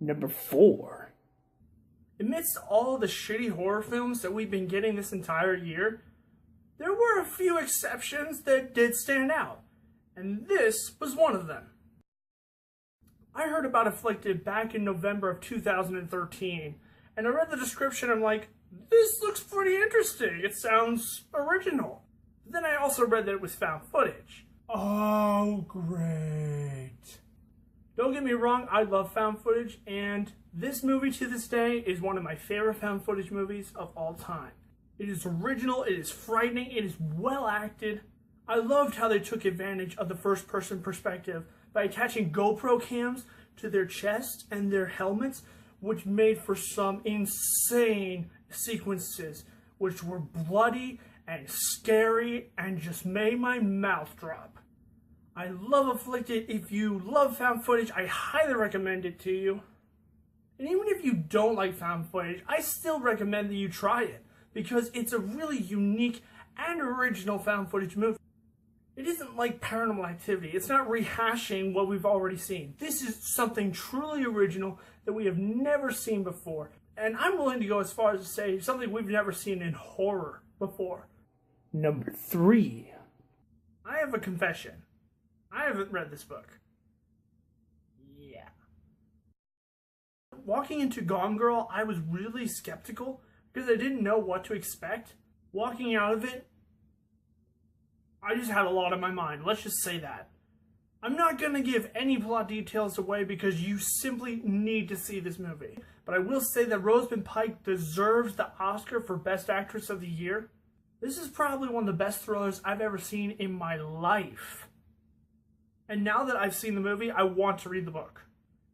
Number 4. Amidst all the shitty horror films that we've been getting this entire year, there were a few exceptions that did stand out, and this was one of them. I heard about Afflicted back in November of 2013, and I read the description and I'm like, this looks pretty interesting, it sounds original. But then I also read that it was found footage. Oh, great. Don't get me wrong, I love found footage, and this movie to this day is one of my favorite found footage movies of all time. It is original, it is frightening, it is well acted. I loved how they took advantage of the first person perspective by attaching GoPro cams to their chests and their helmets, which made for some insane sequences, which were bloody and scary and just made my mouth drop. I love Afflicted. If you love found footage, I highly recommend it to you. And even if you don't like found footage, I still recommend that you try it, because it's a really unique and original found footage movie. It isn't like Paranormal Activity. It's not rehashing what we've already seen. This is something truly original that we have never seen before. And I'm willing to go as far as to say something we've never seen in horror before. Number 3. I have a confession. I haven't read this book. Yeah. Walking into Gone Girl, I was really skeptical because I didn't know what to expect. Walking out of it, I just had a lot on my mind. Let's just say that. I'm not going to give any plot details away because you simply need to see this movie. But I will say that Rosamund Pike deserves the Oscar for Best Actress of the Year. This is probably one of the best thrillers I've ever seen in my life. And now that I've seen the movie, I want to read the book.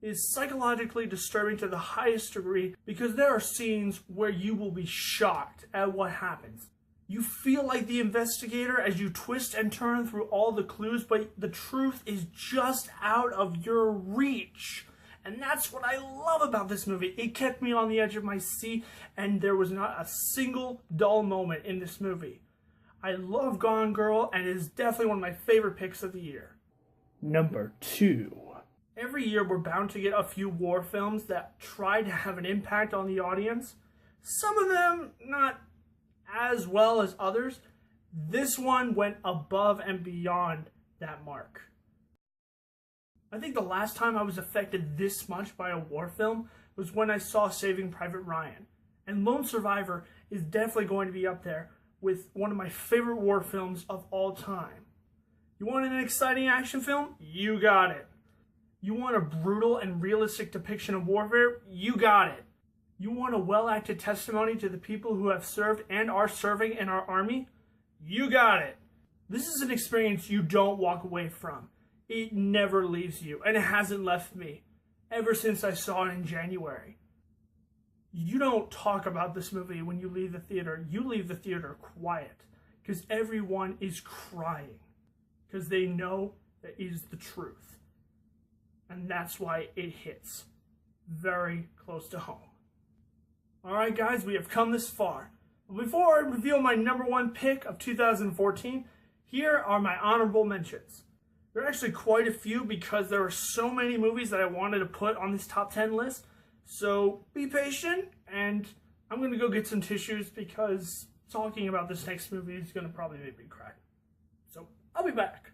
It is psychologically disturbing to the highest degree because there are scenes where you will be shocked at what happens. You feel like the investigator as you twist and turn through all the clues, but the truth is just out of your reach. And that's what I love about this movie. It kept me on the edge of my seat, and there was not a single dull moment in this movie. I love Gone Girl, and it is definitely one of my favorite picks of the year. Number 2. Every year we're bound to get a few war films that try to have an impact on the audience. Some of them not as well as others. This one went above and beyond that mark. I think the last time I was affected this much by a war film was when I saw Saving Private Ryan. And Lone Survivor is definitely going to be up there with one of my favorite war films of all time. You want an exciting action film? You got it. You want a brutal and realistic depiction of warfare? You got it. You want a well-acted testimony to the people who have served and are serving in our army? You got it. This is an experience you don't walk away from. It never leaves you, and it hasn't left me ever since I saw it in January. You don't talk about this movie when you leave the theater. You leave the theater quiet because everyone is crying because they know that it is the truth. And that's why it hits very close to home. Alright guys, we have come this far. But before I reveal my number 1 pick of 2014, here are my honorable mentions. There are actually quite a few because there are so many movies that I wanted to put on this top 10 list. So be patient, and I'm going to go get some tissues because talking about this next movie is going to probably make me cry. So I'll be back.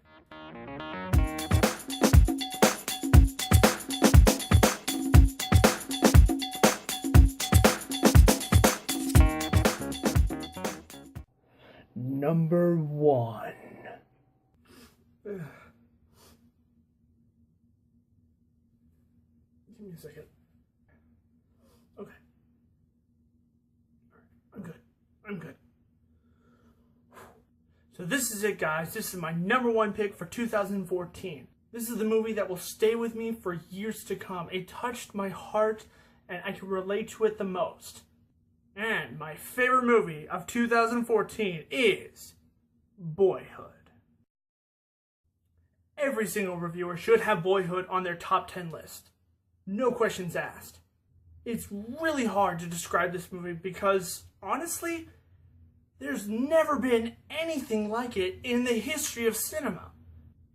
Number 1. Give me a second. Okay. Alright, I'm good. So this is it, guys. This is my number 1 pick for 2014. This is the movie that will stay with me for years to come. It touched my heart, and I can relate to it the most. And my favorite movie of 2014 is Boyhood. Every single reviewer should have Boyhood on their top 10 list. No questions asked. It's really hard to describe this movie because, honestly, there's never been anything like it in the history of cinema.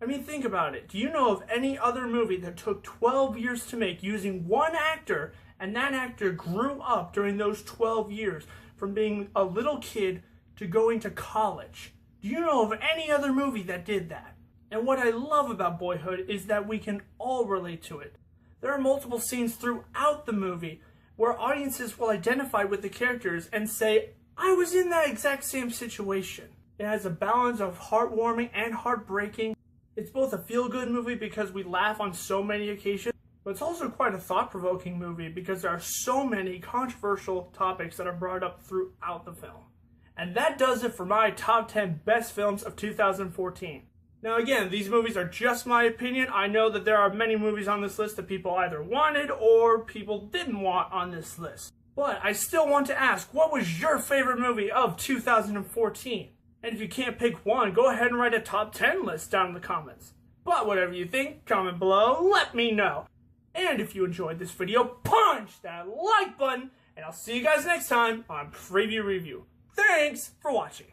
I mean, think about it. Do you know of any other movie that took 12 years to make using one actor, and that actor grew up during those 12 years from being a little kid to going to college? Do you know of any other movie that did that? And what I love about Boyhood is that we can all relate to it. There are multiple scenes throughout the movie where audiences will identify with the characters and say, I was in that exact same situation. It has a balance of heartwarming and heartbreaking. It's both a feel-good movie because we laugh on so many occasions, but it's also quite a thought-provoking movie because there are so many controversial topics that are brought up throughout the film. And that does it for my top 10 best films of 2014. Now again, these movies are just my opinion. I know that there are many movies on this list that people either wanted or people didn't want on this list. But I still want to ask, what was your favorite movie of 2014? And if you can't pick one, go ahead and write a top 10 list down in the comments. But whatever you think, comment below, let me know. And if you enjoyed this video, punch that like button, and I'll see you guys next time on Preview Review. Thanks for watching.